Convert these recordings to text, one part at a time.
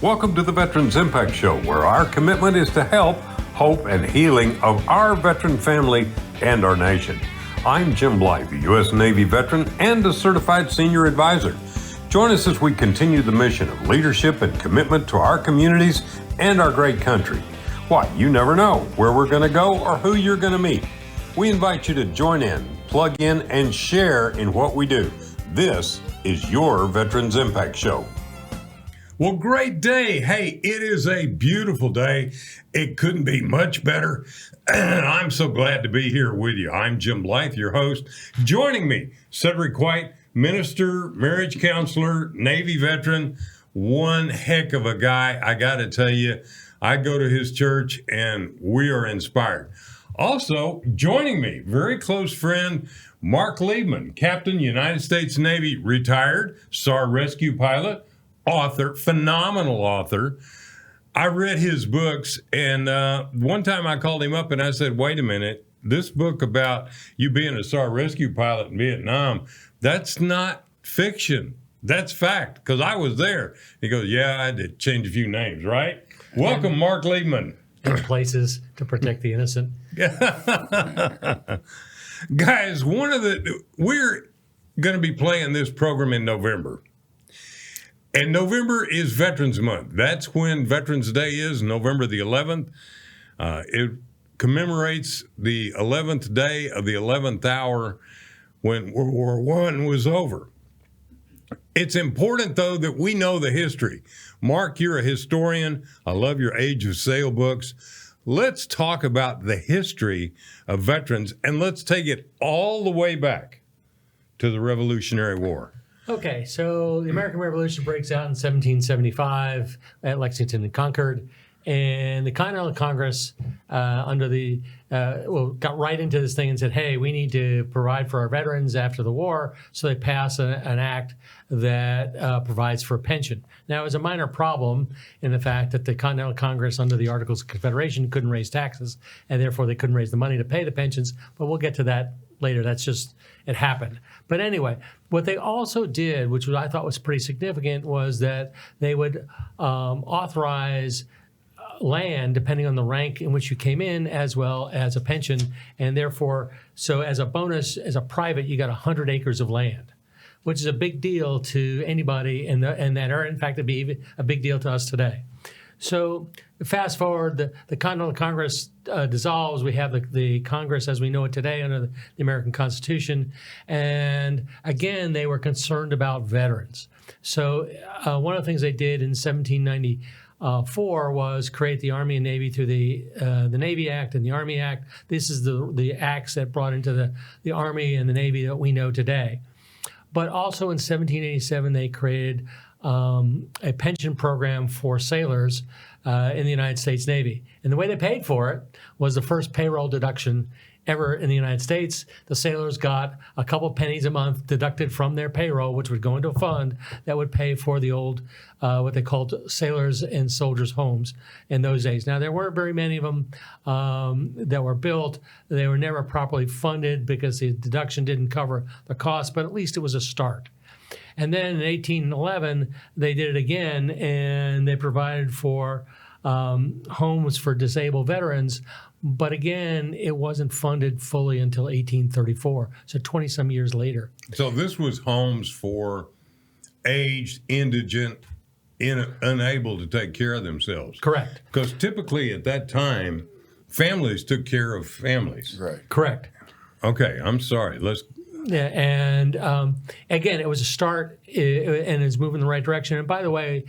Welcome to the Veterans Impact Show, where our commitment is to help, hope, and healing of our veteran family and our nation. I'm Jim Blythe, a U.S. Navy veteran and a certified senior advisor. Join us as we continue the mission of leadership and commitment to our communities and our great country. Why, you never know where we're going to go or who you're going to meet. We invite you to join in, plug in, and share in what we do. This is your Veterans Impact Show. Well, great day. Hey, it is a beautiful day. It couldn't be much better. And I'm so glad to be here with you. I'm Jim Blythe, your host. Joining me, Cedric White, minister, marriage counselor, Navy veteran, one heck of a guy. I got to tell you, I go to his church and we are inspired. Also, joining me, very close friend, Marc Captain, United States Navy, retired, SAR rescue pilot, author, phenomenal author. I read his books, and one time I called him up and I said, wait a minute, this book about you being a SAR rescue pilot in Vietnam, that's not fiction. That's fact, because I was there. He goes, yeah, I had to change a few names, right? Welcome, Marc Liebman. In places to protect the innocent. Guys, we're going to be playing this program in November. And November is Veterans Month. That's when Veterans Day is, November the 11th. It commemorates the 11th day of the 11th hour when World War I was over. It's important, though, that we know the history. Marc, you're a historian. I love your Age of Sail books. Let's talk about the history of veterans, and let's take it all the way back to the Revolutionary War. Okay, so the American Revolution breaks out in 1775 at Lexington and Concord, and the Continental Congress got right into this thing and said, hey, we need to provide for our veterans after the war, so they pass an act that provides for a pension. Now, it was a minor problem in the fact that the Continental Congress, under the Articles of Confederation, couldn't raise taxes, and therefore they couldn't raise the money to pay the pensions, but we'll get to that later. That's just, it happened. But anyway, what they also did, which I thought was pretty significant, was that they would authorize land depending on the rank in which you came in, as well as a pension. And therefore, so as a bonus, as a private, you got 100 acres of land, which is a big deal to anybody in that area. In fact, it'd be even a big deal to us today. So fast forward, the Continental Congress dissolves. We have the Congress as we know it today under the American Constitution. And again, they were concerned about veterans. So one of the things they did in 1794 was create the Army and Navy through the Navy Act and the Army Act. This is the acts that brought into the Army and the Navy that we know today. But also in 1787, they created a pension program for sailors in the United States Navy. And the way they paid for it was the first payroll deduction ever in the United States. The sailors got a couple pennies a month deducted from their payroll, which would go into a fund that would pay for the old, what they called sailors and soldiers' homes in those days. Now, there weren't very many of them that were built. They were never properly funded because the deduction didn't cover the cost, but at least it was a start. And then in 1811, they did it again, and they provided for homes for disabled veterans. But again, it wasn't funded fully until 1834, so 20-some years later. So this was homes for aged, indigent, unable to take care of themselves. Correct. Because typically at that time, families took care of families. Right. Correct. Okay, I'm sorry. Yeah, and again, it was a start, and it's moving in the right direction. And by the way,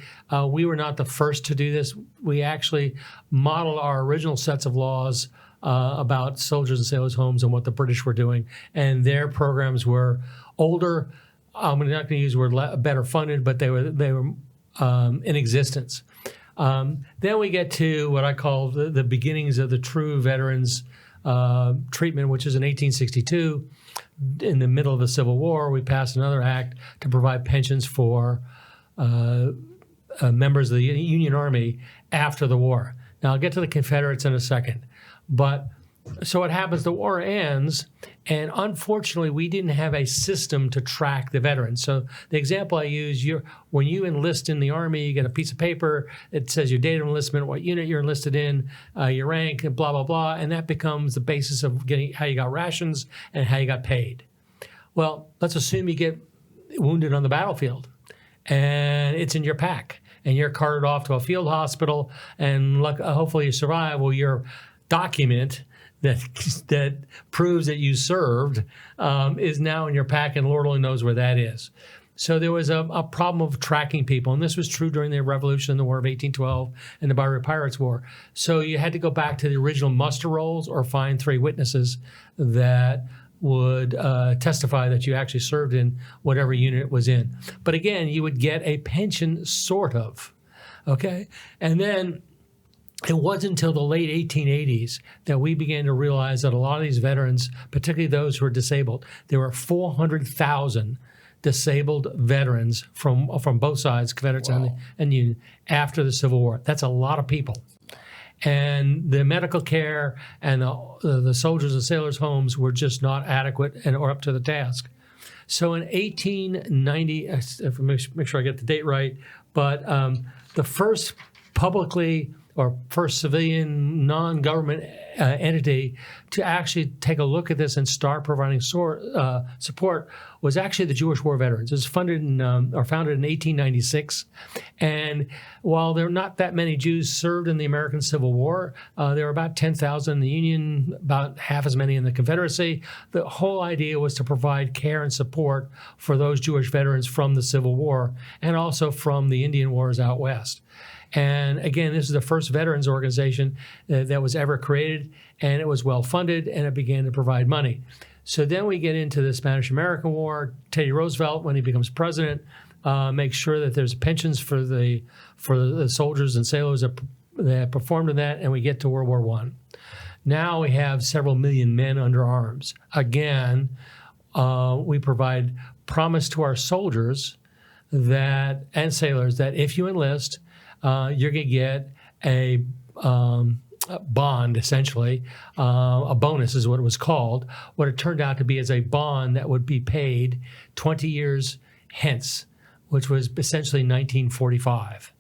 we were not the first to do this. We actually modeled our original sets of laws about soldiers and sailors' homes and what the British were doing, and their programs were older. I'm not going to use the word better funded, but they were in existence. Then we get to what I call the beginnings of the true veterans treatment, which is in 1862. In the middle of the Civil War, we passed another act to provide pensions for members of the Union Army after the war. Now, I'll get to the Confederates in a second, but So what happens, the war ends, and unfortunately, we didn't have a system to track the veterans. So the example I use, when you enlist in the Army, you get a piece of paper. It says your date of enlistment, what unit you're enlisted in, your rank, and blah, blah, blah. And that becomes the basis of getting how you got rations and how you got paid. Well, let's assume you get wounded on the battlefield, and it's in your pack, and you're carted off to a field hospital, and hopefully you survive. Well, your document that proves that you served is now in your pack, and Lord only knows where that is. So there was a problem of tracking people, and this was true during the Revolution, the War of 1812, and the Barbary Pirates War. So you had to go back to the original muster rolls or find 3 witnesses that would testify that you actually served in whatever unit it was in. But again, you would get a pension, sort of, okay? And then it wasn't until the late 1880s that we began to realize that a lot of these veterans, particularly those who were disabled, there were 400,000 disabled veterans from both sides, Confederates and Union, after the Civil War. That's a lot of people. And the medical care and the soldiers and sailors' homes were just not adequate or up to the task. So in 1890, make sure I get the date right, but the first publicly or first civilian non-government entity to actually take a look at this and start providing support was actually the Jewish War Veterans. It was founded in 1896. And while there were not that many Jews served in the American Civil War, there were about 10,000 in the Union, about half as many in the Confederacy. The whole idea was to provide care and support for those Jewish veterans from the Civil War and also from the Indian Wars out west. And again, this is the first veterans organization that was ever created, and it was well funded, and it began to provide money. So then we get into the Spanish-American War. Teddy Roosevelt, when he becomes president, makes sure that there's pensions for the soldiers and sailors that performed in that, and we get to World War I. Now we have several million men under arms. Again, we provide promise to our soldiers and sailors that if you enlist, you're going to get a bond, essentially. A bonus is what it was called. What it turned out to be is a bond that would be paid 20 years hence, which was essentially 1945.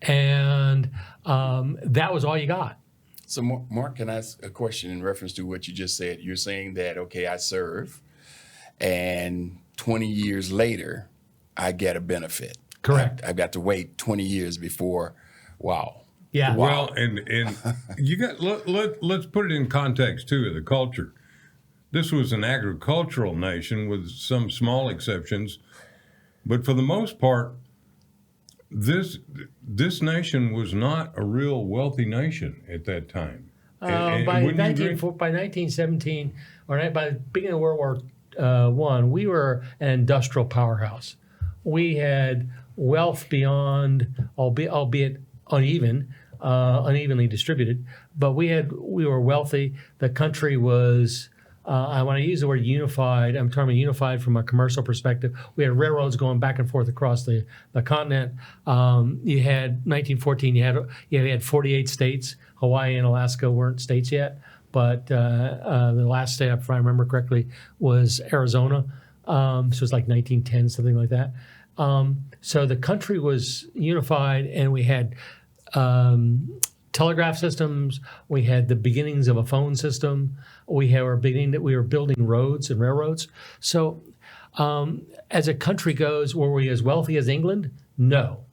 And that was all you got. So, Mark, can I ask a question in reference to what you just said? You're saying that, okay, I serve, and 20 years later, I get a benefit. Correct. I've got to wait 20 years before. Wow. Yeah. Well, and you got let's put it in context too of the culture. This was an agricultural nation with some small exceptions, but for the most part, this nation was not a real wealthy nation at that time. By 1917, or by the beginning of World War I, we were an industrial powerhouse. We had wealth beyond, albeit unevenly distributed, but we were wealthy. The country was, when I use the word unified, I'm talking unified from a commercial perspective. We had railroads going back and forth across the continent. You had 1914. You had 48 states. Hawaii and Alaska weren't states yet, but the last state, if I remember correctly, was Arizona. So it was like 1910, something like that. So the country was unified, and we had telegraph systems. We had the beginnings of a phone system. We were building roads and railroads. So as a country goes, were we as wealthy as England? No,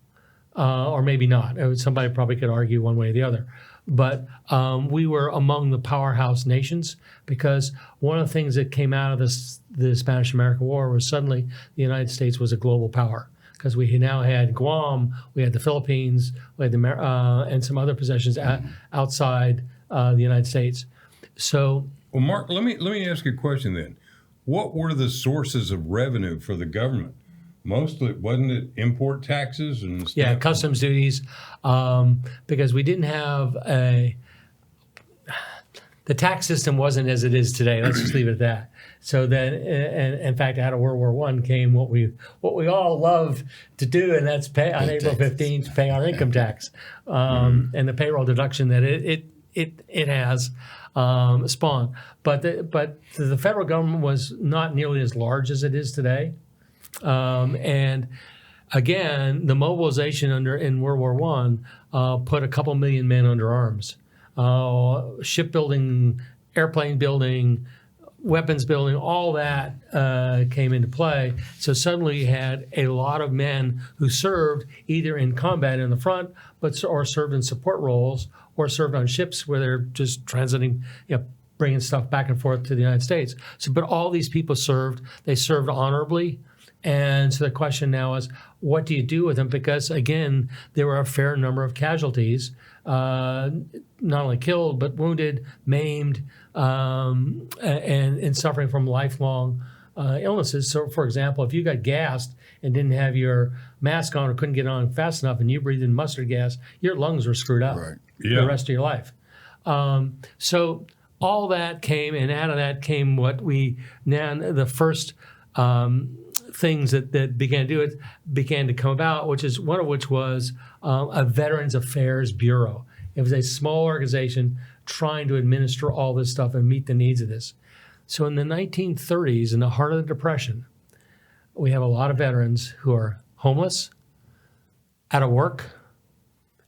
or maybe not. Somebody probably could argue one way or the other. But we were among the powerhouse nations, because one of the things that came out of the Spanish-American War was suddenly the United States was a global power, because we now had Guam, we had the Philippines, we had and some other possessions outside the United States. So, well, Mark, let me ask you a question then. What were the sources of revenue for the government? Mostly, wasn't it import taxes and stuff? Yeah, customs duties, because we didn't have the tax system wasn't as it is today. Let's just leave it at that. So then, and in fact, out of World War I came what we all love to do, and that's pay on April 15th, pay our income tax, and the payroll deduction that it has spawned. But the federal government was not nearly as large as it is today. And again, the mobilization in World War I put a couple million men under arms. Shipbuilding, airplane building, weapons building, all that came into play. So suddenly you had a lot of men who served either in combat in the front, or served in support roles, or served on ships where they're just transiting, bringing stuff back and forth to the United States. So, but all these people served. They served honorably. And so the question now is, what do you do with them? Because again, there were a fair number of casualties, not only killed, but wounded, maimed, and suffering from lifelong illnesses. So for example, if you got gassed and didn't have your mask on or couldn't get on fast enough and you breathed in mustard gas, your lungs were screwed up for the rest of your life. So all that came, and out of that came what we now, the first things that began to come about, one of which was a Veterans Affairs Bureau. It was a small organization trying to administer all this stuff and meet the needs of this. So in the 1930s, in the heart of the Depression, we have a lot of veterans who are homeless, out of work.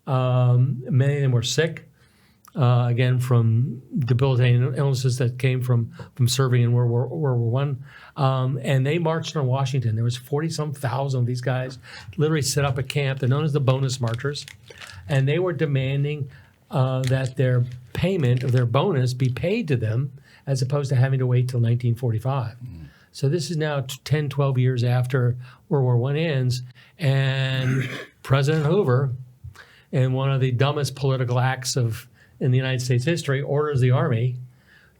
Many of them were sick, again, from debilitating illnesses that came from serving in World War I. And they marched on Washington. There was 40-some thousand of these guys literally set up a camp. They're known as the bonus marchers. And they were demanding that their payment of their bonus be paid to them as opposed to having to wait till 1945. So this is now 10, 12 years after World War I ends. And President Hoover, in one of the dumbest political acts in the United States history, orders the Army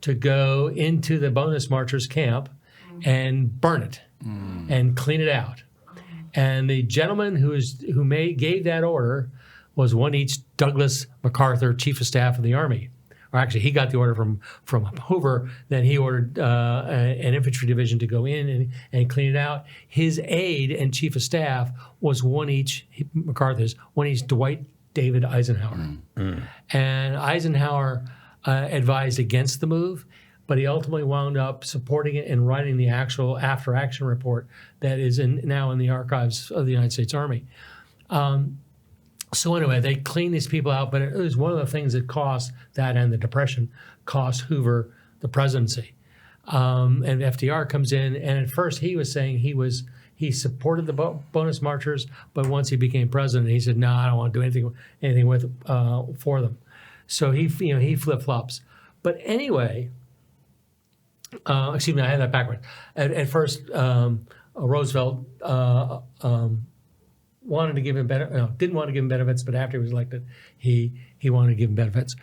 to go into the bonus marchers camp and burn it and clean it out. And the gentleman who gave that order was one each Douglas MacArthur, Chief of Staff of the Army. Or actually, he got the order from Hoover. Then he ordered an infantry division to go in and clean it out. His aide and Chief of Staff was MacArthur's one each Dwight David Eisenhower. And Eisenhower advised against the move, but he ultimately wound up supporting it and writing the actual after-action report that is now in the archives of the United States Army. So anyway, they cleaned these people out, but it was one of the things that cost that, and the Depression cost Hoover the presidency. And FDR comes in, and at first he was saying he supported the bonus marchers, but once he became president, he said, "No, I don't want to do anything with for them." So he flip-flops. But anyway, excuse me, I had that backwards. At first, Roosevelt didn't want to give him benefits, but after he was elected, he wanted to give him benefits.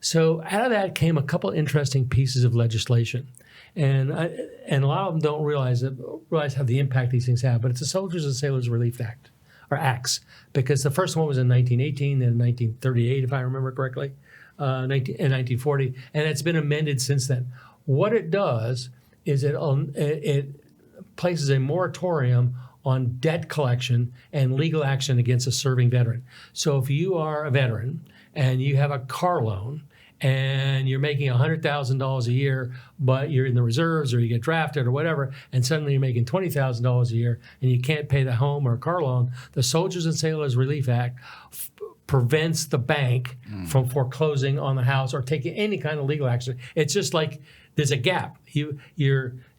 So out of that came a couple interesting pieces of legislation. And a lot of them don't realize how the impact these things have. But it's the Soldiers and Sailors Relief Act, or acts, because the first one was in 1918, then in 1938, if I remember correctly, in 1940, and it's been amended since then. What it does is it places a moratorium on debt collection and legal action against a serving veteran. So if you are a veteran and you have a car loan, and you're making $100,000 a year, but you're in the reserves or you get drafted or whatever, and suddenly you're making $20,000 a year and you can't pay the home or car loan, the Soldiers and Sailors Relief Act prevents the bank from foreclosing on the house or taking any kind of legal action. It's just like there's a gap. You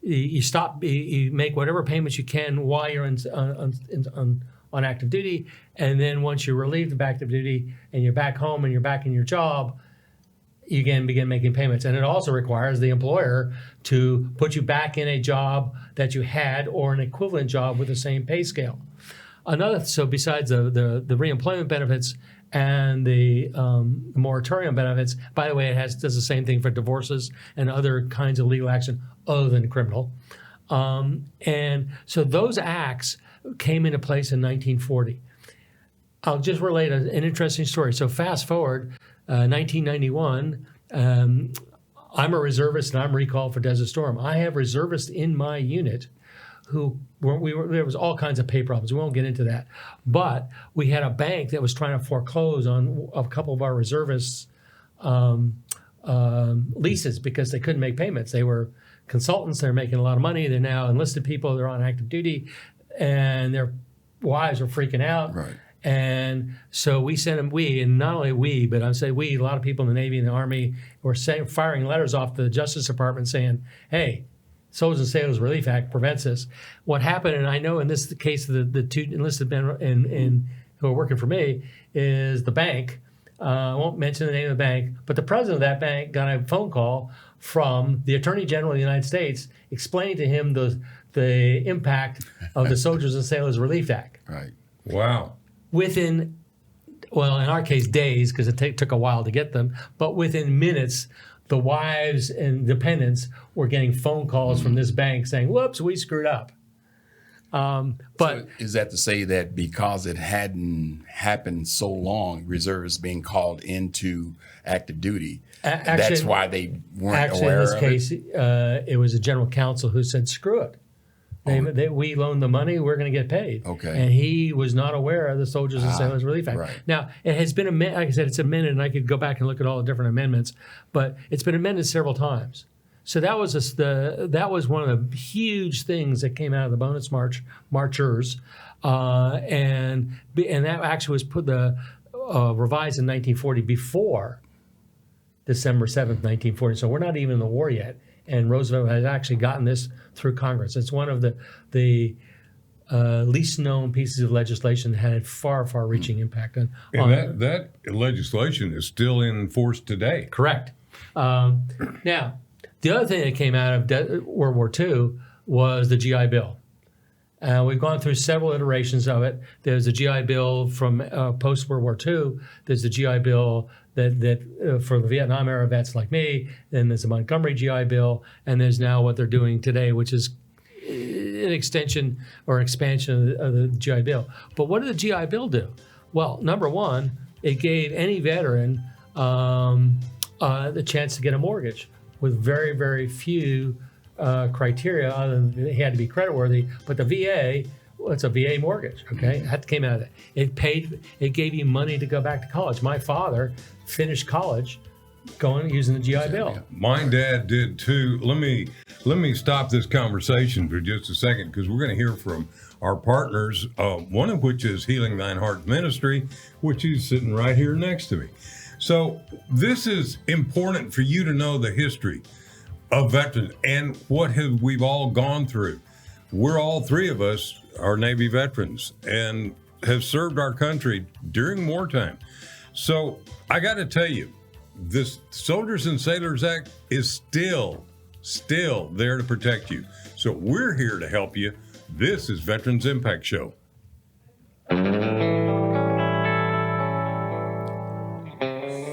make whatever payments you can while you're on active duty, and then once you're relieved of active duty and you're back home and you're back in your job, you can begin making payments. And it also requires the employer to put you back in a job that you had or an equivalent job with the same pay scale. So besides the reemployment benefits and the moratorium benefits, by the way, does the same thing for divorces and other kinds of legal action other than criminal. And so those acts came into place in 1940. I'll just relate an interesting story. So fast forward, 1991, I'm a reservist and I'm recalled for Desert Storm. I have reservists in my unit there was all kinds of pay problems. We won't get into that. But we had a bank that was trying to foreclose on a couple of our reservists' leases because they couldn't make payments. They were consultants. They're making a lot of money. They're now enlisted people. They're on active duty, and their wives are freaking out. Right. And so we sent them, and not only we, but I say we, a lot of people in the Navy and the Army were firing letters off to the Justice Department saying, hey, Soldiers and Sailors Relief Act prevents this. What happened, and I know in this case, the two enlisted men who are working for me, is the bank. I won't mention the name of the bank, but the president of that bank got a phone call from the Attorney General of the United States explaining to him the impact of the Soldiers and Sailors Relief Act. Right. Wow. Within, well, in our case, days, because it took a while to get them, but within minutes, the wives and dependents were getting phone calls from this bank saying, whoops, we screwed up. But So is that to say that because it hadn't happened so long, reservists being called into active duty, that's why they weren't aware of it? Actually, in this case, it was a general counsel who said, screw it. We loaned the money, we're going to get paid. Okay. And he was not aware of the Soldiers and Sailors Relief Act. right. Now, it has been, like I said, it's amended, and I could go back and look at all the different amendments, but it's been amended several times. So that was that was one of the huge things that came out of the bonus marchers, and that actually was revised in 1940 before December 7th, 1940. So we're not even in the war yet, and Roosevelt has actually gotten this through Congress. It's one of the least known pieces of legislation that had far-reaching impact on. And that legislation is still in force today. Correct. Now, the other thing that came out of World War II was the GI Bill. We've gone through several iterations of it. There's the GI Bill from post-World War II. There's the GI Bill that for the Vietnam era vets like me. Then there's the Montgomery GI Bill. And there's now what they're doing today, which is an extension or expansion of the GI Bill. But what did the GI Bill do? Well, number one, it gave any veteran the chance to get a mortgage with very, very few criteria other than they had to be creditworthy. But the VA, well, it's a VA mortgage, okay? That came out of that. It gave you money to go back to college. My father finished college using the GI Bill. My dad did too. Let me stop this conversation for just a second, because we're going to hear from our partners, one of which is Healing Thine Heart Ministry, which is sitting right here next to me. So this is important for you to know the history of veterans and what we've all gone through. We're all three of us are Navy veterans and have served our country during wartime. So I got to tell you, this Soldiers and Sailors Act is still there to protect you. So we're here to help you. This is Veterans Impact Show.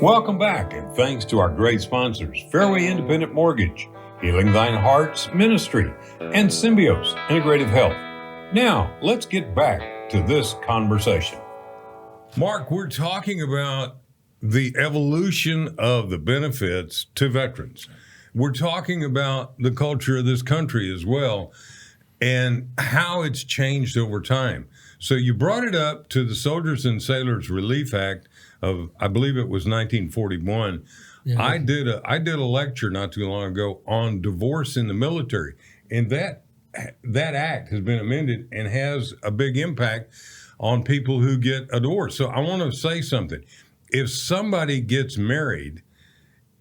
Welcome back, and thanks to our great sponsors, Fairway Independent Mortgage, Healing Thine Heart's Ministry, and Symbios Integrative Health. Now, let's get back to this conversation. Mark, we're talking about the evolution of the benefits to veterans. We're talking about the culture of this country as well and how it's changed over time. So you brought it up to the Soldiers and Sailors Relief Act of, I believe it was 1941. Yeah. I did a lecture not too long ago on divorce in the military, and that act has been amended and has a big impact on people who get a divorce. So I want to say something. If somebody gets married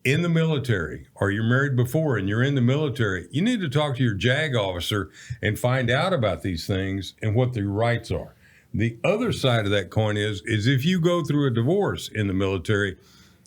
in the military, or you're married before and you're in the military, you need to talk to your JAG officer and find out about these things and what their rights are. The other side of that coin is if you go through a divorce in the military,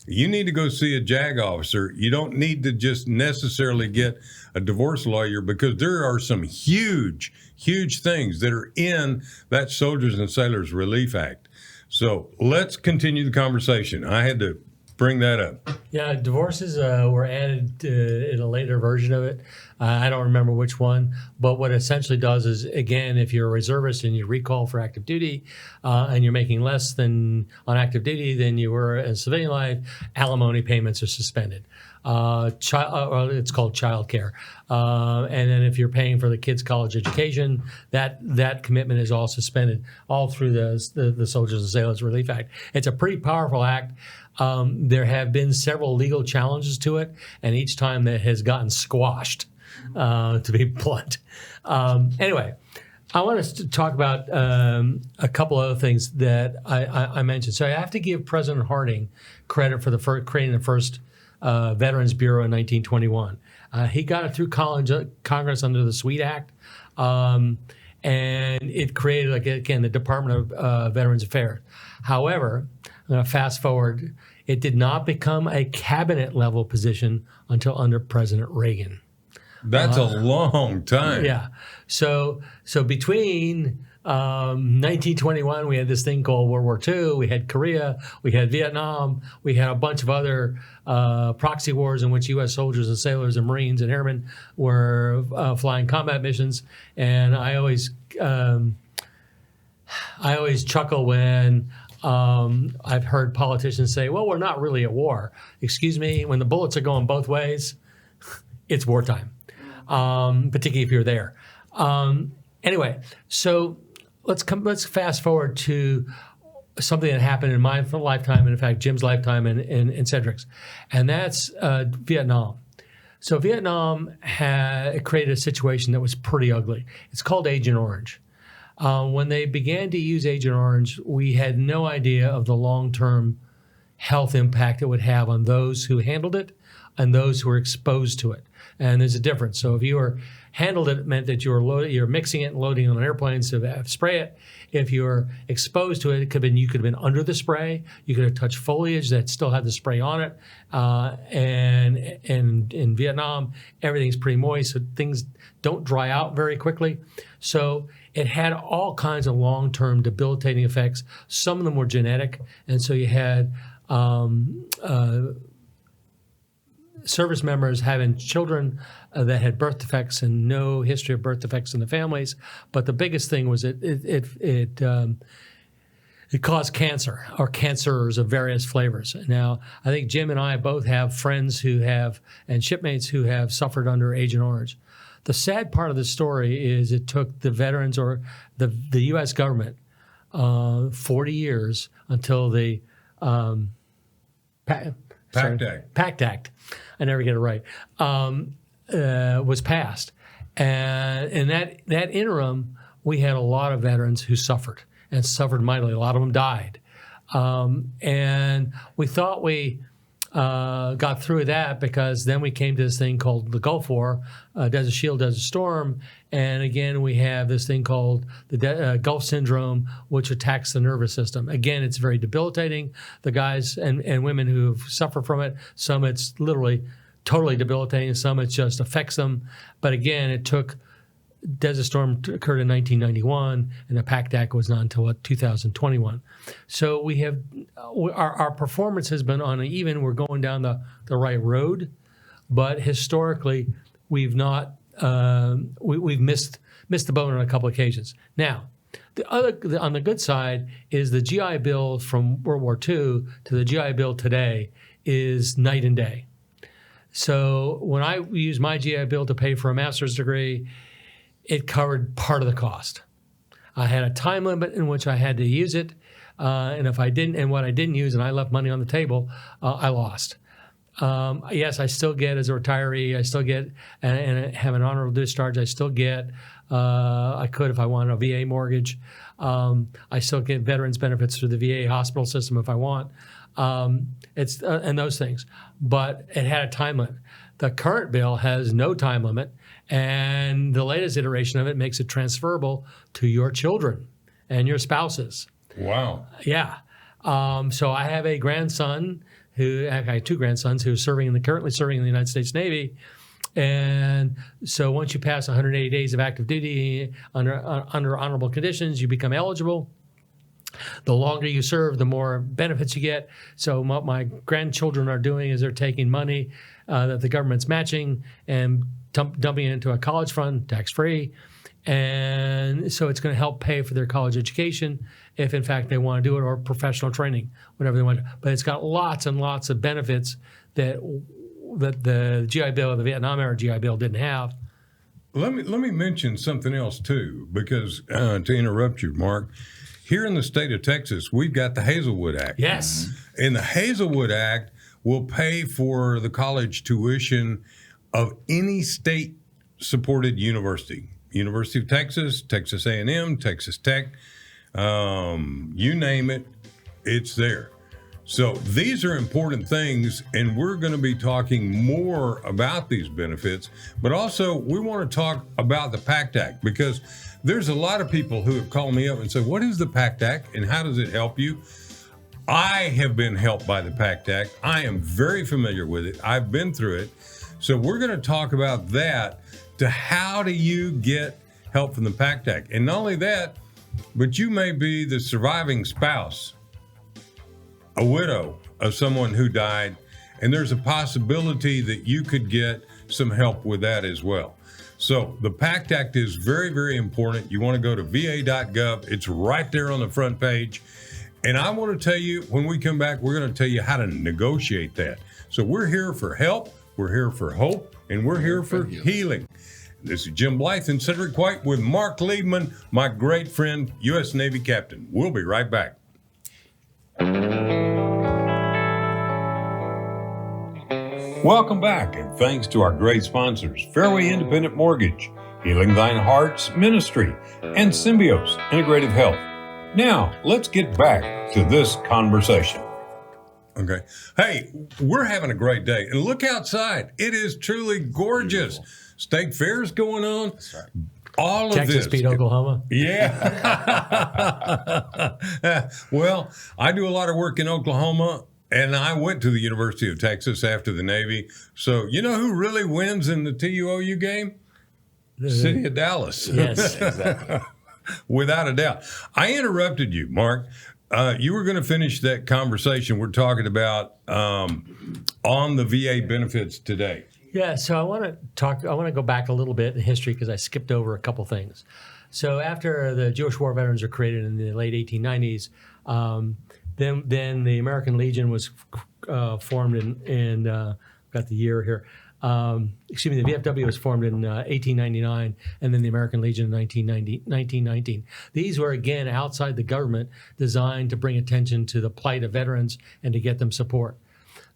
you need to go see a JAG officer. You don't need to just necessarily get a divorce lawyer, because there are some huge things that are in that Soldiers and Sailors Relief Act. So let's continue the conversation. I had to bring that up. Yeah, divorces were added in a later version of it. I don't remember which one, but what it essentially does is, again, if you're a reservist and you recall for active duty and you're making less than on active duty than you were in civilian life, alimony payments are suspended. it's called child care. And then if you're paying for the kids' college education, that commitment is all suspended all through the Soldiers and Sailors Relief Act. It's a pretty powerful act. There have been several legal challenges to it, and each time that has gotten squashed, to be blunt. Anyway, I want us to talk about a couple other things that I mentioned. So I have to give President Harding credit for creating the first Veterans Bureau in 1921. He got it through Congress under the SWEET Act, and it created, again, the Department of Veterans Affairs. However, I'm going to fast forward, it did not become a cabinet level position until under President Reagan. That's a long time. Yeah. So between 1921, we had this thing called World War II. We had Korea. We had Vietnam. We had a bunch of other proxy wars in which U.S. soldiers and sailors and Marines and airmen were flying combat missions. And I always chuckle when I've heard politicians say, "Well, we're not really at war." Excuse me. When the bullets are going both ways, it's wartime. Particularly if you're there. Anyway, so let's fast forward to something that happened in my lifetime, and in fact, Jim's lifetime and Cedric's, and that's Vietnam. So Vietnam had created a situation that was pretty ugly. It's called Agent Orange. When they began to use Agent Orange, we had no idea of the long-term health impact it would have on those who handled it and those who were exposed to it. And there's a difference. So if you were handled it, meant that you're mixing it and loading it on airplanes to spray it. If you were exposed to it, you could have been under the spray. You could have touched foliage that still had the spray on it. And in Vietnam, everything's pretty moist, so things don't dry out very quickly. So it had all kinds of long-term debilitating effects. Some of them were genetic, and so you had service members having children that had birth defects and no history of birth defects in the families. But the biggest thing was it caused cancer or cancers of various flavors. Now, I think Jim and I both have friends and shipmates who have suffered under Agent Orange. The sad part of the story is it took the veterans or the U.S. government 40 years until the PACT Act. I never get it right. Was passed, and in that interim, we had a lot of veterans who suffered mightily. A lot of them died, and we thought we got through that because then we came to this thing called the Gulf War, Desert Shield, Desert Storm, and again we have this thing called the Gulf Syndrome, which attacks the nervous system. Again, it's very debilitating. The guys and women who suffer from it, some it's literally totally debilitating, some it just affects them. But again, it took Desert Storm occurred in 1991, and the PACT Act was not until 2021. So we have our performance has been uneven. We're going down the right road, but historically we've not we've missed the boat on a couple occasions. Now, on the good side is the GI Bill from World War II to the GI Bill today is night and day. So when I use my GI Bill to pay for a master's degree, it covered part of the cost. I had a time limit in which I had to use it, and if I didn't, and what I didn't use, and I left money on the table, I lost. Yes, I still get as a retiree. I still get and have an honorable discharge. I still get. I could if I wanted a VA mortgage. I still get veterans benefits through the VA hospital system if I want. It's and those things, but it had a time limit. The current bill has no time limit, and the latest iteration of it makes it transferable to your children and your spouses. Wow. Yeah. So I have a grandson I have two grandsons who are currently serving in the United States Navy. And so once you pass 180 days of active duty under honorable conditions, you become eligible. The longer you serve, the more benefits you get. So what my grandchildren are doing is they're taking money that the government's matching and dumping it into a college fund, tax-free. And so it's going to help pay for their college education if, in fact, they want to do it, or professional training, whatever they want. But it's got lots and lots of benefits that that the GI Bill, the Vietnam era GI Bill, didn't have. Let me mention something else too, because to interrupt you, Mark, here in the state of Texas, we've got the Hazelwood Act. Yes. And the Hazelwood Act will pay for the college tuition of any state-supported university. University of Texas, Texas A&M, Texas Tech, you name it, it's there. So these are important things, and we're going to be talking more about these benefits, but also we want to talk about the PACT Act, because there's a lot of people who have called me up and said, what is the PACT Act and how does it help you? I have been helped by the PACT Act. I am very familiar with it. I've been through it. So we're going to talk about that, to how do you get help from the PACT Act. And not only that, but you may be the surviving spouse, a widow of someone who died, and there's a possibility that you could get some help with that as well. So the PACT Act is very, very important. You want to go to va.gov. It's right there on the front page. And I want to tell you, when we come back, we're going to tell you how to negotiate that. So we're here for help, we're here for hope, and we're here for healing. This is Jim Blythe and Cedric White with Marc Liebman, my great friend, U.S. Navy captain. We'll be right back. Welcome back, and thanks to our great sponsors, Fairway Independent Mortgage, Healing Thine Hearts Ministry, and Symbios Integrative Health. Now, let's get back to this conversation. Okay. Hey, we're having a great day. And look outside. It is truly gorgeous. Beautiful. State fair's going on. That's right. All of Texas this. beat Oklahoma. Yeah. Well, I do a lot of work in Oklahoma, and I went to the University of Texas after the Navy. So you know who really wins in the TUOU game? The City of Dallas. Yes. Exactly. Without a doubt. I interrupted you, Mark. You were going to finish that conversation we're talking about on the VA benefits today. Yeah, so I want to go back a little bit in history because I skipped over a couple things. So after the Jewish War Veterans were created in the late 1890s, then the American Legion was formed in got the year here. The VFW was formed in 1899, and then the American Legion in 1919. These were, again, outside the government, designed to bring attention to the plight of veterans and to get them support.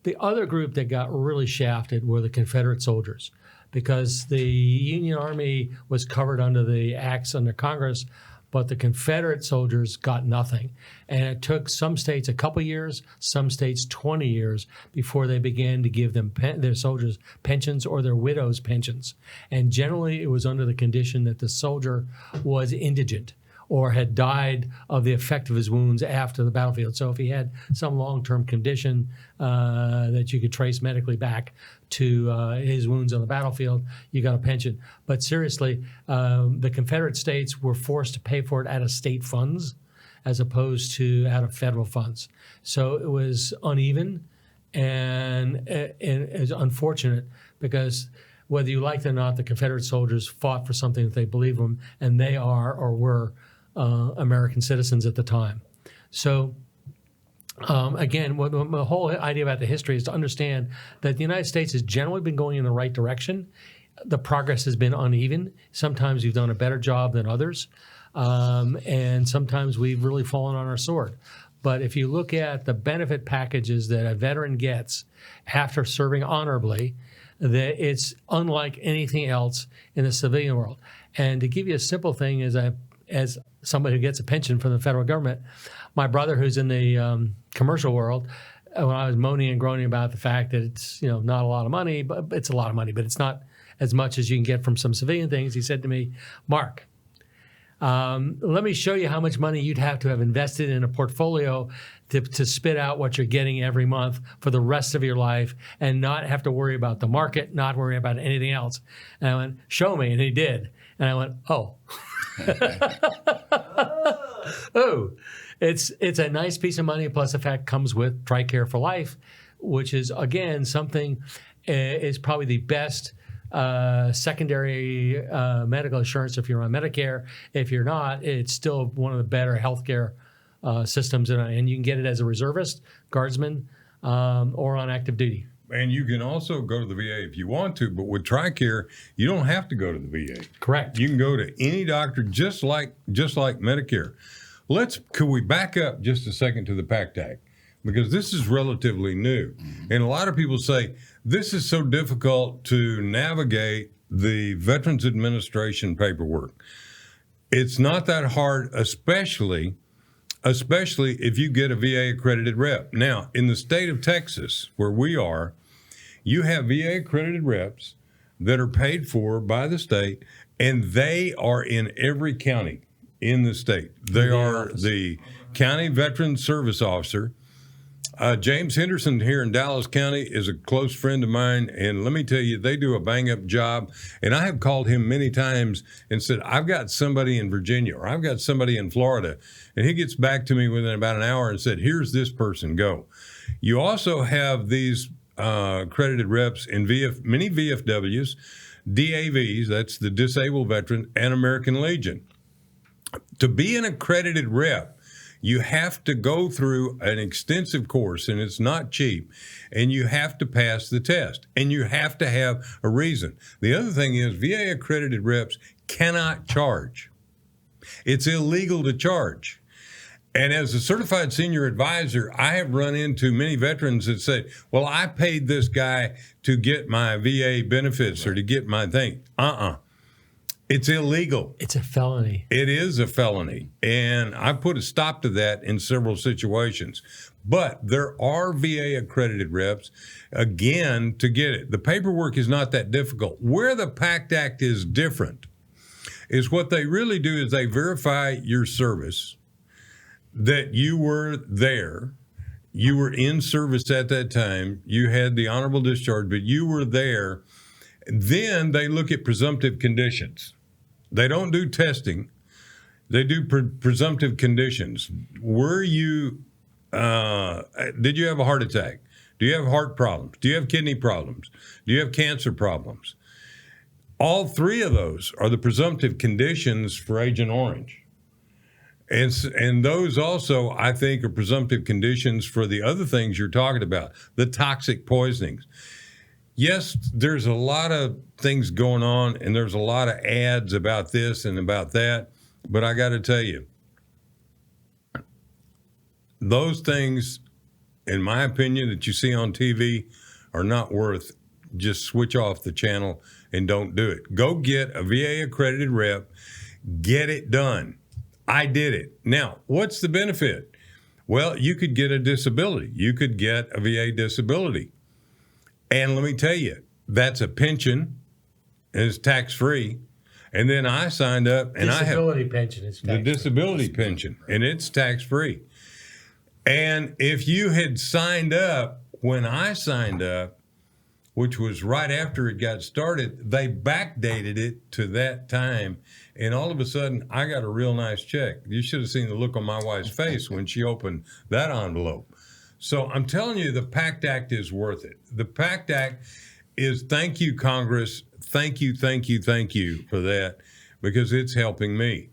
The other group that got really shafted were the Confederate soldiers, because the Union Army was covered under the acts under Congress, but the Confederate soldiers got nothing. And it took some states a couple years, some states 20 years before they began to give them their soldiers pensions or their widows pensions. And generally it was under the condition that the soldier was indigent or had died of the effect of his wounds after the battlefield. So if he had some long-term condition that you could trace medically back to his wounds on the battlefield, you got a pension. But seriously, the Confederate states were forced to pay for it out of state funds as opposed to out of federal funds. So it was uneven, and it was unfortunate because whether you liked it or not, the Confederate soldiers fought for something that they believed in, and they are or were American citizens at the time. So again, the whole idea about the history is to understand that the United States has generally been going in the right direction. The progress has been uneven. Sometimes we've done a better job than others, and sometimes we've really fallen on our sword. But if you look at the benefit packages that a veteran gets after serving honorably, that it's unlike anything else in the civilian world. And to give you a simple thing, as somebody who gets a pension from the federal government, my brother who's in the commercial world, when I was moaning and groaning about the fact that it's not a lot of money, but it's a lot of money, but it's not as much as you can get from some civilian things, he said to me, Mark, let me show you how much money you'd have to have invested in a portfolio to spit out what you're getting every month for the rest of your life and not have to worry about the market, not worry about anything else. And I went, show me, and he did. And I went, oh. Oh, it's a nice piece of money, plus the fact comes with TRICARE for life, which is, again, something is probably the best secondary medical insurance if you're on Medicare. If you're not, it's still one of the better healthcare systems, and you can get it as a reservist, guardsman, or on active duty. And you can also go to the VA if you want to, but with TRICARE, you don't have to go to the VA. Correct. You can go to any doctor, just like Medicare. Could we back up just a second to the PACT Act? Because this is relatively new. And a lot of people say, this is so difficult to navigate the Veterans Administration paperwork. It's not that hard, especially if you get a VA accredited rep. Now, in the state of Texas, where we are, you have VA accredited reps that are paid for by the state, and they are in every county in the state. They are the county veteran service officer. James Henderson here in Dallas County is a close friend of mine, and let me tell you, they do a bang-up job. And I have called him many times and said, I've got somebody in Virginia, or I've got somebody in Florida, and he gets back to me within about an hour and said, here's this person, go. You also have these accredited reps in many VFWs, DAVs, that's the Disabled Veteran, and American Legion. To be an accredited rep, you have to go through an extensive course, and it's not cheap, and you have to pass the test, and you have to have a reason. The other thing is VA accredited reps cannot charge. It's illegal to charge. And as a certified senior advisor, I have run into many veterans that say, well, I paid this guy to get my VA benefits or to get my thing. It's illegal. It's a felony. It is a felony. And I put a stop to that in several situations. But there are VA accredited reps, again, to get it. The paperwork is not that difficult. Where the PACT Act is different is what they really do is they verify your service, that you were there, you were in service at that time, you had the honorable discharge, but you were there. Then they look at presumptive conditions. They don't do testing. They do presumptive conditions. Were you, did you have a heart attack? Do you have heart problems? Do you have kidney problems? Do you have cancer problems? All three of those are the presumptive conditions for Agent Orange. And those also, I think, are presumptive conditions for the other things you're talking about, the toxic poisonings. Yes, there's a lot of things going on, and there's a lot of ads about this and about that, but I got to tell you, those things, in my opinion, that you see on TV are not worth. Just switch off the channel and don't do it. Go get a VA accredited rep, get it done. I did it. Now, what's the benefit? Well, you could get a disability. You could get a VA disability. And let me tell you, that's a pension, and it's tax-free. And then I signed up, and disability pension is tax-free. The disability pension, and it's tax-free. And if you had signed up when I signed up, which was right after it got started, they backdated it to that time. And all of a sudden, I got a real nice check. You should have seen the look on my wife's face when she opened that envelope. So I'm telling you, the PACT Act is worth it. The PACT Act is, thank you, Congress. Thank you for that, because it's helping me.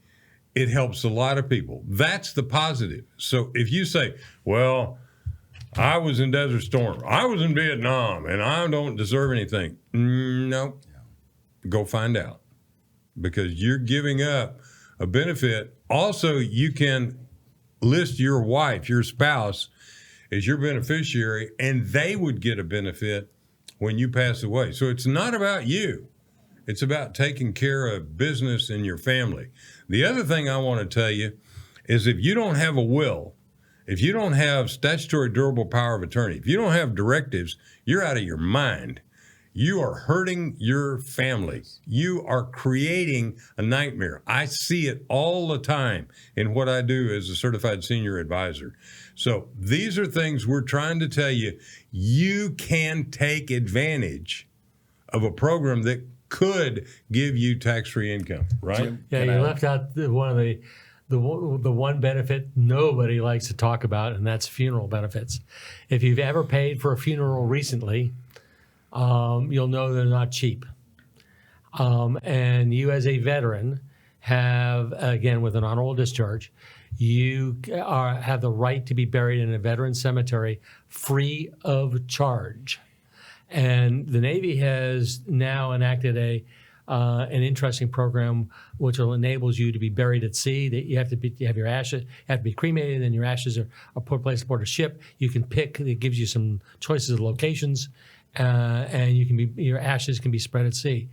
It helps a lot of people. That's the positive. So if you say, well, I was in Desert Storm, I was in Vietnam, and I don't deserve anything. No, go find out, because you're giving up a benefit. Also, you can list your wife, your spouse, as your beneficiary, and they would get a benefit when you pass away. So it's not about you. It's about taking care of business and your family. The other thing I want to tell you is if you don't have a will, if you don't have statutory durable power of attorney, if you don't have directives, you're out of your mind. You are hurting your family. You are creating a nightmare. I see it all the time in what I do as a certified senior advisor. So these are things we're trying to tell you. You can take advantage of a program that could give you tax-free income, right? Jim, Yeah, you left out one of the one benefit nobody likes to talk about, and that's funeral benefits. If you've ever paid for a funeral recently, you'll know they're not cheap. And you as a veteran have, again, with an honorable discharge, you have the right to be buried in a veteran cemetery free of charge. And the Navy has now enacted an interesting program which will enables you to be buried at sea. That you have your ashes have to be cremated, and your ashes are placed aboard a ship. You can pick. It gives you some choices of locations, and your ashes can be spread at sea.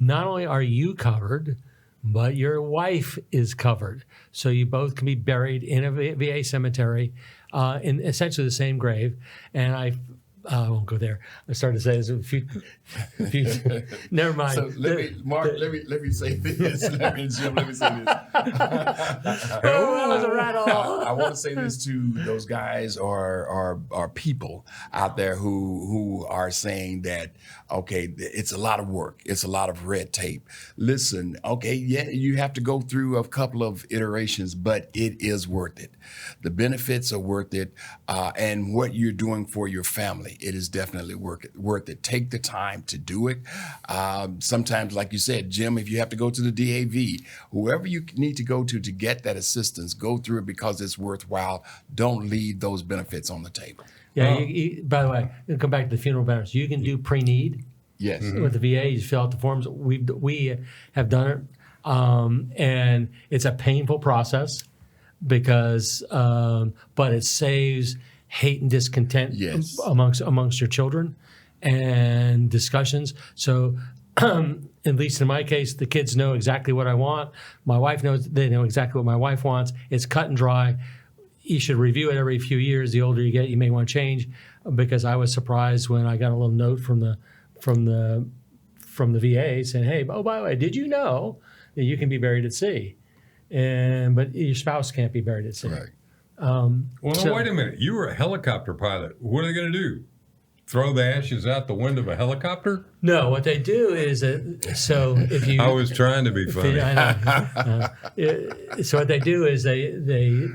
Not only are you covered, but your wife is covered. So you both can be buried in a VA cemetery in essentially the same grave. And I won't go there. I started to say this a few never mind. So Mark, let me say this. Let me say this. That was a rattle. I want to say this to those guys or people out there who are saying that, okay, it's a lot of work. It's a lot of red tape. Listen, okay, yeah, you have to go through a couple of iterations, but it is worth it. The benefits are worth it. And what you're doing for your family, it is definitely worth it. Take the time to do it. Sometimes, like you said, Jim, if you have to go to the DAV, whoever you need to go to get that assistance, go through it because it's worthwhile. Don't leave those benefits on the table. Yeah. By the way, come back to the funeral benefits. You can do pre-need. Yes. With the VA, you fill out the forms. We have done it, and it's a painful process because, but it saves hate and discontent amongst your children and discussions. So, at least in my case, the kids know exactly what I want. My wife knows; they know exactly what my wife wants. It's cut and dry. You should review it every few years. The older you get, you may want to change. Because I was surprised when I got a little note from the VA saying, "Hey, oh, by the way, did you know that you can be buried at sea, but your spouse can't be buried at sea?" Right. Wait a minute. You were a helicopter pilot. What are they going to do? Throw the ashes out the window of a helicopter? No, what they do is if you. I was trying to be funny. So what they do is they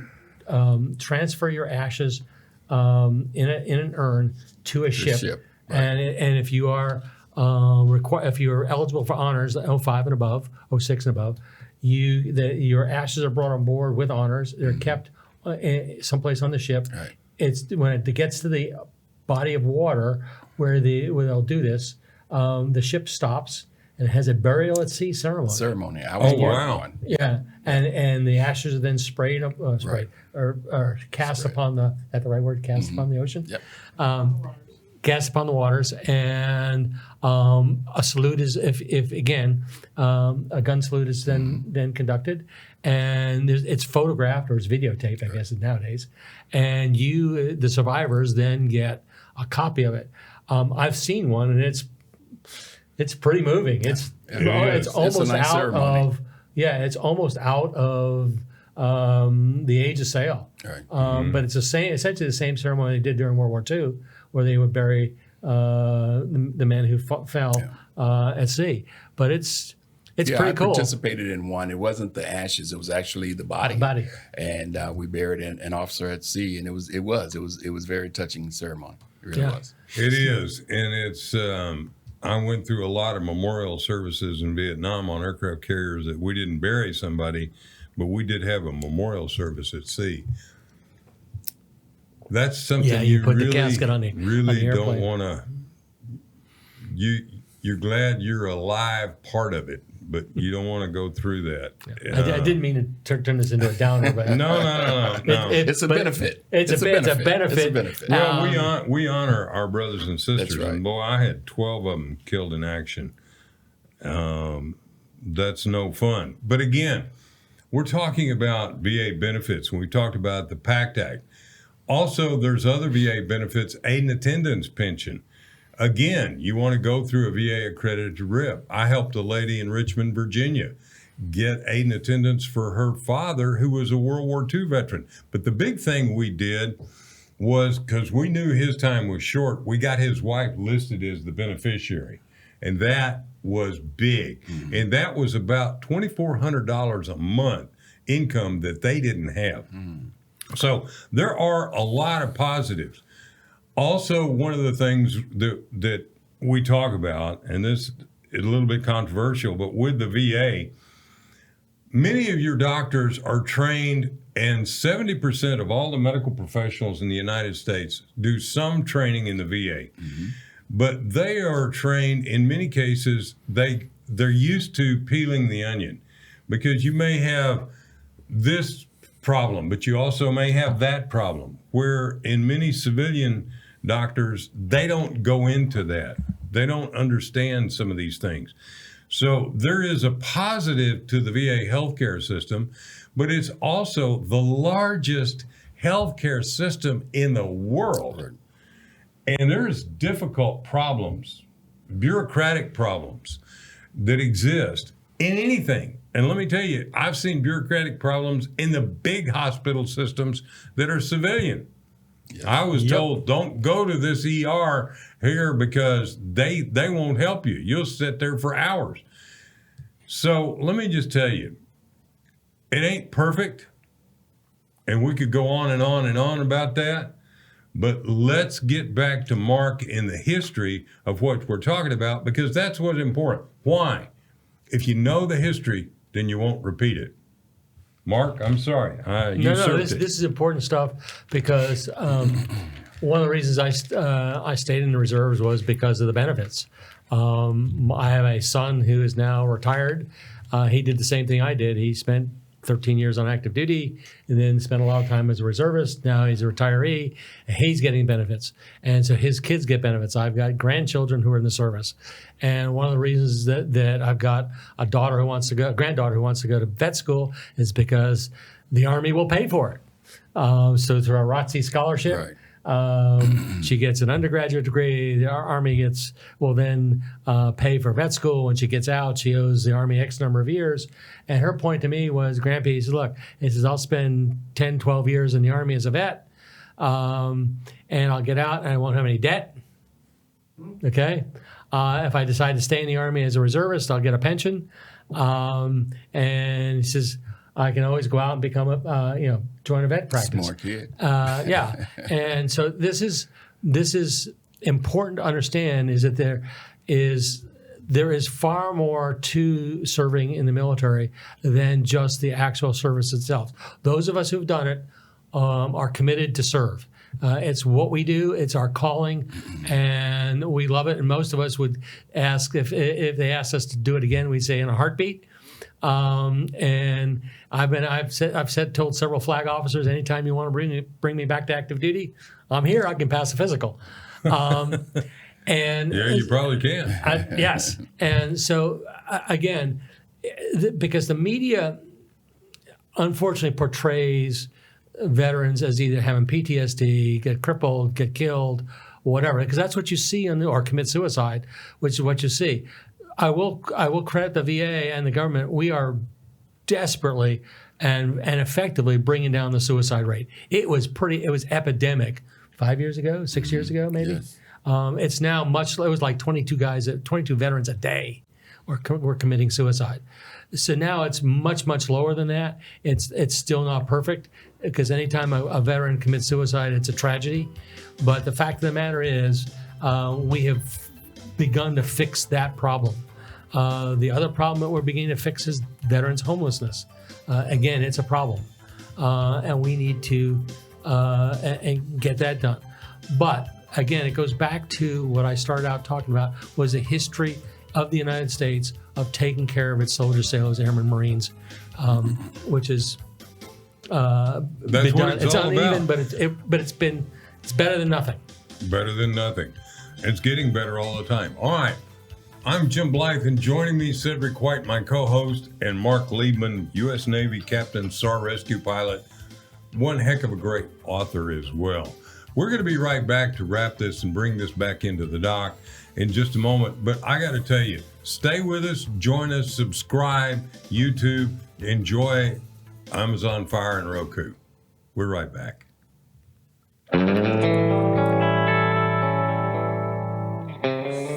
transfer your ashes in an urn to a ship. Right. And if you are if you're eligible for honors, 05 and above, 06 and above, your ashes are brought on board with honors. They're kept someplace on the ship. Right. It's when it gets to the body of water where they'll do this. The ship stops and has a burial at sea ceremony. I was wow. One. Yeah, and the ashes are then sprayed up, or cast upon the. Is that the right word? Cast upon the ocean. Yep. Cast upon the waters, and a salute is if again a gun salute is then conducted, and it's photographed or it's videotaped, I guess nowadays, and the survivors then get a copy of it. I've seen one, and it's pretty moving. It's almost nice out ceremony. it's almost out of the age of sail. Right. But it's essentially the same ceremony they did during World War II, where they would bury the men who fell at sea. But it's pretty cool. I participated in one. It wasn't the ashes; it was actually the body. And we buried an officer at sea, and it was very touching ceremony. It really was. It is, and it's. I went through a lot of memorial services in Vietnam on aircraft carriers that we didn't bury somebody, but we did have a memorial service at sea. That's something you put really, the casket on the don't want to. You're glad you're a live part of it, but you don't want to go through that. I didn't mean to turn this into a downer, but no. It's a benefit. It's a benefit. Well, we honor our brothers and sisters, That's right. and boy, I had 12 of them killed in action. That's no fun. But again, we're talking about VA benefits when we talked about the PACT Act. Also, there's other VA benefits, aid and attendance pension. Again, you want to go through a VA accredited RIP. I helped a lady in Richmond, Virginia, get aid and attendance for her father, who was a World War II veteran. But the big thing we did was, because we knew his time was short, we got his wife listed as the beneficiary. And that was big. Mm-hmm. And that was about $2,400 a month income that they didn't have. Mm-hmm. So there are a lot of positives. Also, one of the things that we talk about, and this is a little bit controversial, but with the VA, many of your doctors are trained, and 70% of all the medical professionals in the United States do some training in the VA. Mm-hmm. but they are trained in many cases. They're used to peeling the onion, because you may have this problem, but you also may have that problem, where in many civilian doctors, they don't go into that. They don't understand some of these things. So there is a positive to the VA healthcare system, but it's also the largest healthcare system in the world. And there's difficult problems, bureaucratic problems that exist in anything. And let me tell you, I've seen bureaucratic problems in the big hospital systems that are civilian. I was told, don't go to this ER here because they won't help you. You'll sit there for hours. So let me just tell you, it ain't perfect. And we could go on and on and on about that. But let's get back to Marc in the history of what we're talking about, because that's what's important. Why? If you know the history, then you won't repeat it. Marc, I'm sorry. This is important stuff, because one of the reasons I stayed in the reserves was because of the benefits. I have a son who is now retired. He did the same thing I did. He spent 13 years on active duty and then spent a lot of time as a reservist. Now he's a retiree. He's getting benefits. And so his kids get benefits. I've got grandchildren who are in the service. And one of the reasons that I've got a granddaughter who wants to go to vet school is because the Army will pay for it. So through a ROTC scholarship, Right. She gets an undergraduate degree. The Army will then pay for vet school. When she gets out, she owes the Army X number of years. And her point to me was, Grandpa, he says, look, he says, I'll spend 10, 12 years in the Army as a vet, and I'll get out and I won't have any debt. Okay? If I decide to stay in the Army as a reservist, I'll get a pension. And he says, I can always go out and become join a vet practice. Smart kid. Yeah, and so this is important to understand, is that there is far more to serving in the military than just the actual service itself. Those of us who've done it are committed to serve. It's what we do. It's our calling, and we love it. And most of us would ask if they asked us to do it again, we'd say in a heartbeat. And I've told several flag officers, anytime you want to bring me back to active duty, I'm here. I can pass the physical. And yeah, you probably can. Yes. And so again, because the media unfortunately portrays veterans as either having PTSD, get crippled, get killed, whatever, because that's what you see or commit suicide, which is what you see. I will credit the VA and the government. We are desperately and effectively bringing down the suicide rate. It was epidemic 5 years ago, 6 years ago, maybe. Yes. It's now it was like 22 veterans a day were committing suicide. So now it's much, much lower than that. It's still not perfect, because anytime a veteran commits suicide, it's a tragedy. But the fact of the matter is, we have begun to fix that problem. The other problem that we're beginning to fix is veterans' homelessness. Again, it's a problem, and we need to and get that done. But again, it goes back to what I started out talking about, was the history of the United States of taking care of its soldiers, sailors, airmen, Marines, which is That's been what done. it's all uneven, about. but it's better than nothing. Better than nothing. It's getting better all the time. All right. I'm Jim Blythe, and joining me, Cedric White, my co-host, and Marc Liebman, U.S. Navy Captain, SAR Rescue Pilot, one heck of a great author as well. We're going to be right back to wrap this and bring this back into the dock in just a moment. But I got to tell you, stay with us, join us, subscribe, YouTube, enjoy Amazon Fire and Roku. We're right back.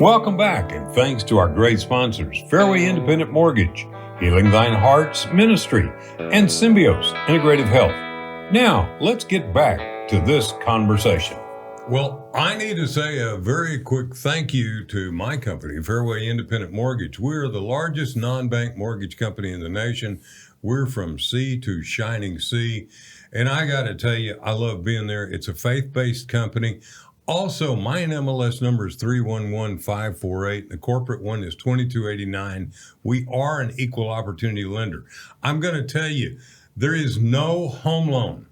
Welcome back, and thanks to our great sponsors, Fairway Independent Mortgage, Healing Thine Heart's Ministry, and Symbios Integrative Health. Now, let's get back to this conversation. Well, I need to say a very quick thank you to my company, Fairway Independent Mortgage. We're the largest non-bank mortgage company in the nation. We're from sea to shining sea. And I got to tell you, I love being there. It's a faith-based company. Also, my NMLS number is 311548. The corporate one is 2289. We are an equal opportunity lender. I'm going to tell you, there is no home loan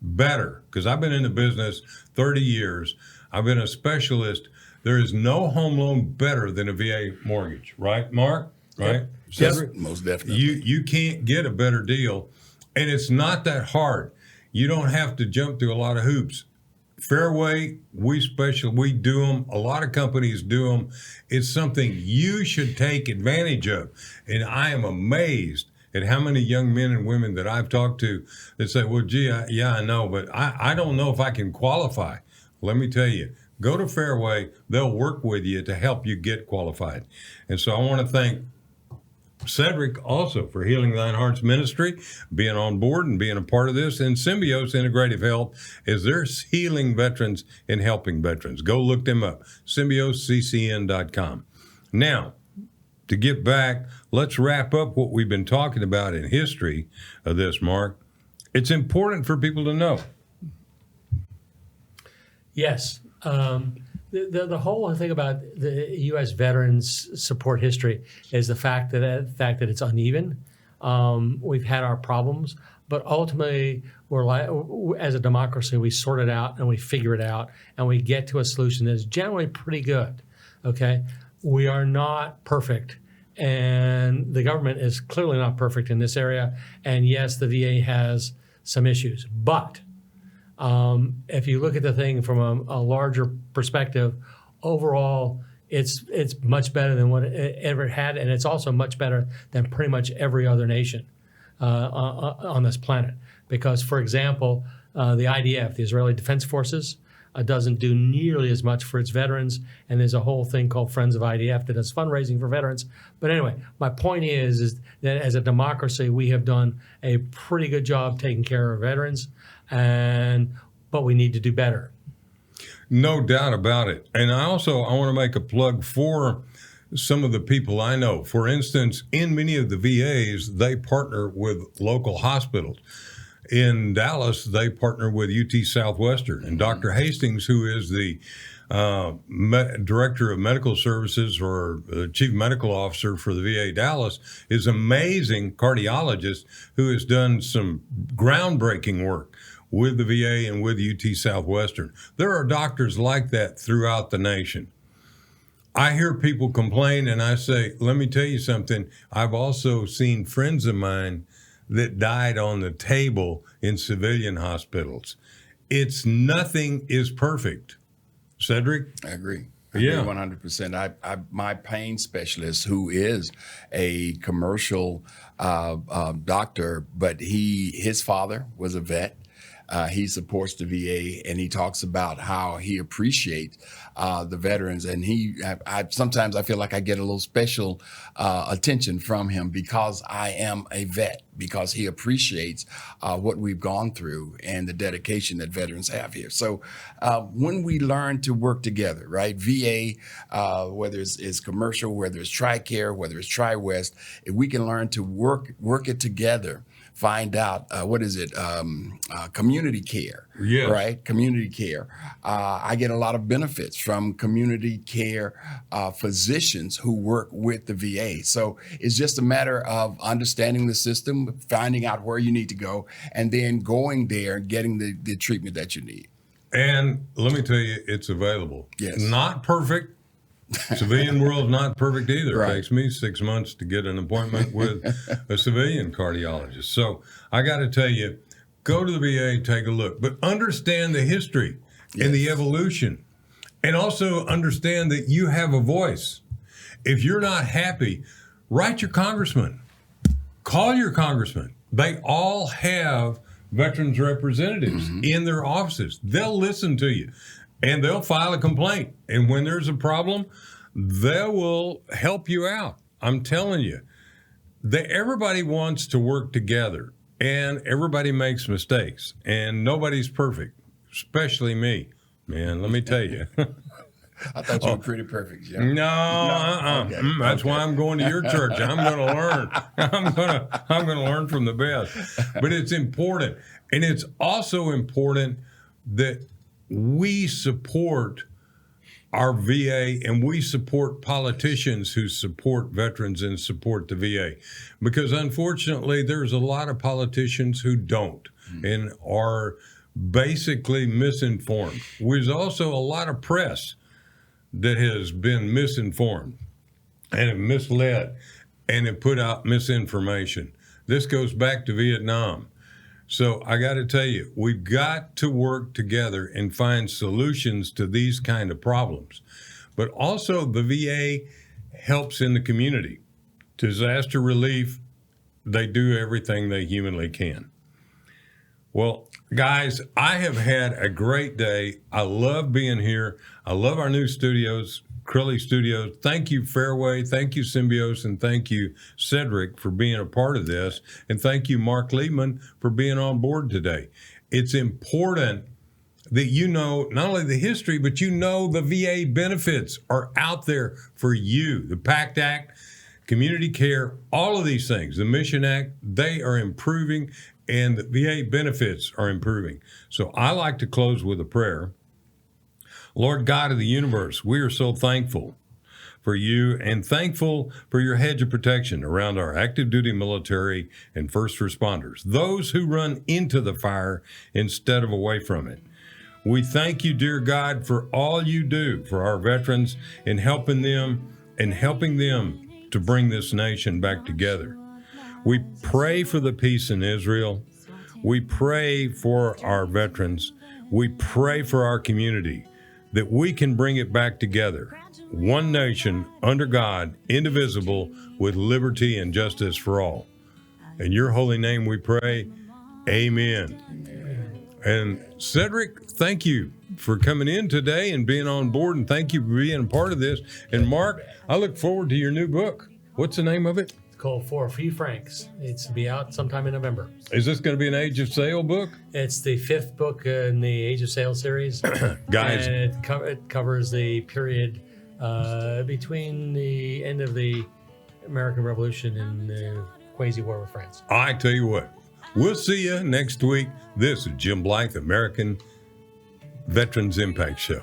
better, because I've been in the business 30 years. I've been a specialist. There is no home loan better than a VA mortgage, right, Mark? Right? Yes, most definitely. You can't get a better deal, and it's not that hard. You don't have to jump through a lot of hoops. Fairway, we do them. A lot of companies do them. It's something you should take advantage of. And I am amazed at how many young men and women that I've talked to that say, well, gee, I know, but I don't know if I can qualify. Let me tell you, go to Fairway. They'll work with you to help you get qualified. And so I want to thank Cedric also for Healing Thine Heart's ministry, being on board and being a part of this, and Symbiosis Integrative Health is they're healing veterans and helping veterans. Go look them up, symbiosisccn.com. Now, to get back, let's wrap up what we've been talking about in history of this, Mark. It's important for people to know. Yes. The whole thing about the U.S. veterans support history is the fact that it's uneven. We've had our problems, but ultimately, as a democracy, we sort it out and we figure it out and we get to a solution that is generally pretty good. Okay, we are not perfect, and the government is clearly not perfect in this area. And yes, the VA has some issues, but if you look at the thing from a larger perspective, overall, it's much better than what it ever had, and it's also much better than pretty much every other nation on this planet. Because, for example, the IDF, the Israeli Defense Forces, doesn't do nearly as much for its veterans, and there's a whole thing called Friends of IDF that does fundraising for veterans. But anyway, my point is that as a democracy, we have done a pretty good job taking care of veterans, but we need to do better. No doubt about it. And I want to make a plug for some of the people I know. For instance, in many of the VAs, they partner with local hospitals. In Dallas, they partner with UT Southwestern. And Dr. Hastings, who is the Director of Medical Services or Chief Medical Officer for the VA Dallas, is an amazing cardiologist who has done some groundbreaking work with the VA and with UT Southwestern. There are doctors like that throughout the nation. I hear people complain, and I say, let me tell you something. I've also seen friends of mine that died on the table in civilian hospitals. Nothing is perfect. Cedric? I agree. Yeah, 100%. My pain specialist, who is a commercial doctor, but his father was a vet. He supports the VA, and he talks about how he appreciates the veterans. And sometimes I feel like I get a little special attention from him because I am a vet, because he appreciates what we've gone through and the dedication that veterans have here. So when we learn to work together, right? VA, whether it's commercial, whether it's TRICARE, whether it's TriWest, if we can learn to work it together, find out community care, yes. Right? Community care. I get a lot of benefits from community care physicians who work with the VA. So it's just a matter of understanding the system, finding out where you need to go, and then going there and getting the treatment that you need. And let me tell you, it's available. Yes. Not perfect. Civilian world not perfect either. Right. It takes me 6 months to get an appointment with a civilian cardiologist. So I got to tell you, go to the VA, take a look, but understand the history and the evolution, and also understand that you have a voice. If you're not happy, write your congressman, call your congressman. They all have veterans representatives in their offices. They'll listen to you. And they'll file a complaint. And when there's a problem, they will help you out. I'm telling you, everybody wants to work together, and everybody makes mistakes, and nobody's perfect, especially me. Man, let me tell you. I thought you were pretty perfect, Jim. No. Okay. That's why I'm going to your church. I'm going to learn. I'm going to learn from the best. But it's important. And it's also important that we support our VA, and we support politicians who support veterans and support the VA, because unfortunately there's a lot of politicians who don't and are basically misinformed. There's also a lot of press that has been misinformed and have misled and have put out misinformation. This goes back to Vietnam. So I got to tell you, we've got to work together and find solutions to these kind of problems. But also the VA helps in the community. Disaster relief, they do everything they humanly can. Well, guys, I have had a great day. I love being here. I love our new studios, Crilly Studios. Thank you, Fairway. Thank you, Symbios. And thank you, Cedric, for being a part of this. And thank you, Marc Liebman, for being on board today. It's important that you know not only the history, but you know the VA benefits are out there for you. The PACT Act, community care, all of these things, the Mission Act, they are improving, and the VA benefits are improving. So I like to close with a prayer. Lord God of the universe, we are so thankful for you and thankful for your hedge of protection around our active duty military and first responders, those who run into the fire instead of away from it. We thank you, dear God, for all you do for our veterans and helping them to bring this nation back together. We pray for the peace in Israel. We pray for our veterans. We pray for our community, that we can bring it back together. One nation, under God, indivisible, with liberty and justice for all. In your holy name we pray, amen. And Cedric, thank you for coming in today and being on board, and thank you for being a part of this. And Marc, I look forward to your new book. What's the name of it? It's called For a Few Francs. It's to be out sometime in November. Is this going to be an Age of Sail book? It's the 5th book in the Age of Sail series. Guys. And it covers the period between the end of the American Revolution and the Quasi War with France. I tell you what, we'll see you next week. This is Jim Blythe, American Veterans Impact Show.